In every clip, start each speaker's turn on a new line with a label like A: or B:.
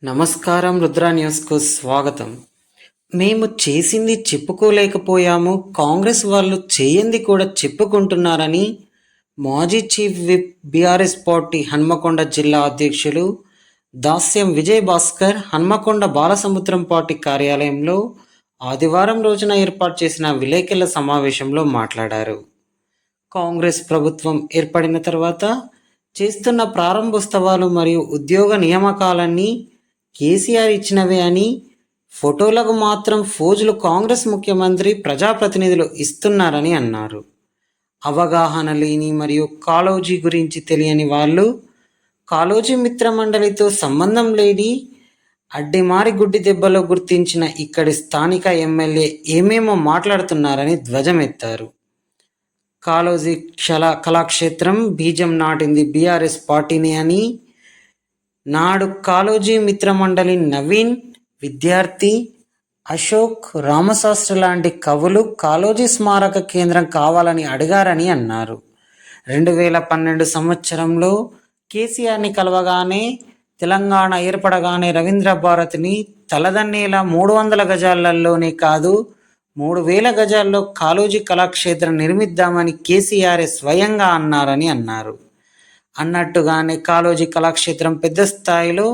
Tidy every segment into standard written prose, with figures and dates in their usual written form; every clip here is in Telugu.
A: నమస్కారం. రుద్ర న్యూస్కు స్వాగతం. మేము చేసింది చెప్పుకోలేకపోయాము, కాంగ్రెస్ వాళ్ళు చేయంది కూడా చెప్పుకుంటున్నారని మాజీ chief whip BRS party Hanamkonda జిల్లా అధ్యక్షులు దాస్యం విజయ్ భాస్కర్ హన్మకొండ బాలసముద్రం పార్టీ కార్యాలయంలో ఆదివారం రోజున ఏర్పాటు చేసిన విలేకరుల సమావేశంలో మాట్లాడారు. కాంగ్రెస్ ప్రభుత్వం ఏర్పడిన తర్వాత చేస్తున్న ప్రారంభోత్సవాలు మరియు ఉద్యోగ నియామకాలన్నీ కేసీఆర్ ఇచ్చినవే అని, ఫోటోలకు మాత్రం ఫోజులు కాంగ్రెస్ ముఖ్యమంత్రి ప్రజాప్రతినిధులు ఇస్తున్నారని అన్నారు. అవగాహన లేని మరియు కాళోజీ గురించి తెలియని వాళ్ళు కాళోజీ మిత్రమండలితో సంబంధం లేని అడ్డిమారి గుడ్డి దెబ్బలో గుర్తించిన ఇక్కడి స్థానిక ఎమ్మెల్యే ఏమేమో మాట్లాడుతున్నారని ధ్వజమెత్తారు. కాళోజీ కళాక్షేత్రం బీజం నాటింది బీఆర్ఎస్ పార్టీనే అని, నాడు కాళోజీ మిత్రమండలి నవీన్, విద్యార్థి, అశోక్, రామశాస్త్రి లాంటి కవులు కాళోజీ స్మారక కేంద్రం కావాలని అడిగారని అన్నారు. 2012 సంవత్సరంలో కేసీఆర్ని కలవగానే, తెలంగాణ ఏర్పడగానే రవీంద్ర భారతిని తలదన్నేలా 300 గజాలలోనే కాదు 3000 గజాల్లో కాళోజీ కళాక్షేత్రం నిర్మిద్దామని కేసీఆర్ స్వయంగా అన్నారని అన్నారు. అన్నట్టుగానే కాళోజీ కళాక్షేత్రం పెద్ద స్థాయిలో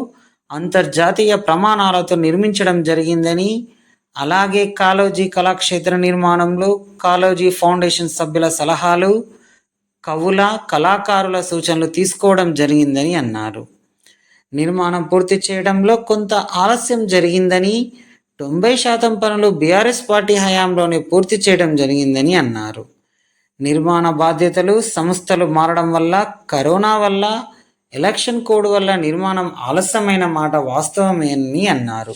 A: అంతర్జాతీయ ప్రమాణాలతో నిర్మించడం జరిగిందని, అలాగే కాళోజీ కళాక్షేత్ర నిర్మాణంలో కాళోజీ ఫౌండేషన్ సభ్యుల సలహాలు, కవుల, కళాకారుల సూచనలు తీసుకోవడం జరిగిందని అన్నారు. నిర్మాణం పూర్తి చేయడంలో కొంత ఆలస్యం జరిగిందని, 90% పనులు బీఆర్ఎస్ పార్టీ హయాంలోనే పూర్తి చేయడం జరిగిందని అన్నారు. నిర్మాణ బాధ్యతలు, సంస్థలు మారడం వల్ల, కరోనా వల్ల, ఎలక్షన్ కోడ్ వల్ల నిర్మాణం ఆలస్యమైన మాట వాస్తవమేనని అన్నారు.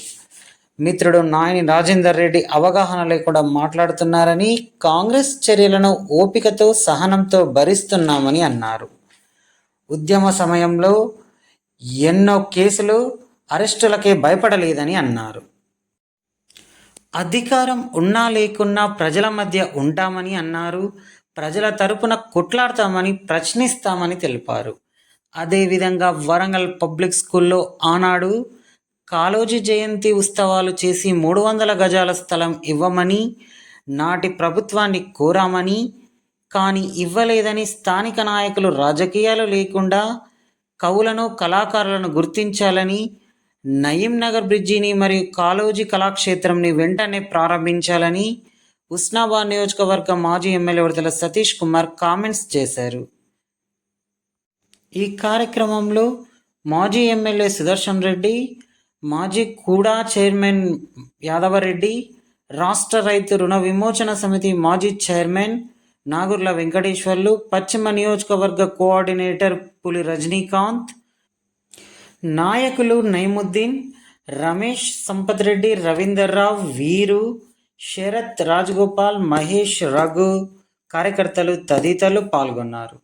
A: మిత్రుడు నాయని రాజేందర్ రెడ్డి అవగాహన లేకుండా మాట్లాడుతున్నారని, కాంగ్రెస్ చర్యలను ఓపికతో, సహనంతో భరిస్తున్నామని అన్నారు. ఉద్యమ సమయంలో ఎన్నో కేసులు, అరెస్టులకే భయపడలేదని అన్నారు. అధికారం ఉన్నా లేకున్నా ప్రజల మధ్య ఉంటామని అన్నారు. ప్రజల తరపున కొట్లాడతామని, ప్రశ్నిస్తామని తెలిపారు. అదేవిధంగా వరంగల్ పబ్లిక్ స్కూల్లో ఆనాడు కాళోజీ జయంతి ఉత్సవాలు చేసి 300 గజాల స్థలం ఇవ్వమని నాటి ప్రభుత్వాన్ని కోరామని, కానీ ఇవ్వలేదని స్థానిక నాయకులు రాజకీయాలు లేకుండా కవులను, కళాకారులను గుర్తించాలని, నయీం నగర్ బ్రిడ్జిని మరియు కాళోజీ కళాక్షేత్రంని వెంటనే ప్రారంభించాలని హుస్నాబాద్ నియోజకవర్గ మాజీ ఎమ్మెల్యే విడతల సతీష్ కుమార్ కామెంట్స్ చేశారు. ఈ కార్యక్రమంలో మాజీ ఎమ్మెల్యే సుదర్శన్ రెడ్డి, మాజీ కూడా చైర్మన్ యాదవరెడ్డి, రాష్ట్ర రైతు రుణ విమోచన సమితి మాజీ చైర్మన్ నాగుర్ల వెంకటేశ్వర్లు, పశ్చిమ నియోజకవర్గ కోఆర్డినేటర్ పులి రజనీకాంత్, నాయకులు నైముద్దీన్, రమేష్, సంపత్ రెడ్డి, రవీందర్ రావు, వీరు, శరత్, రాజగోపాల్, మహేష్, రఘు, కార్యకర్తలు తదితరులు పాల్గొన్నారు.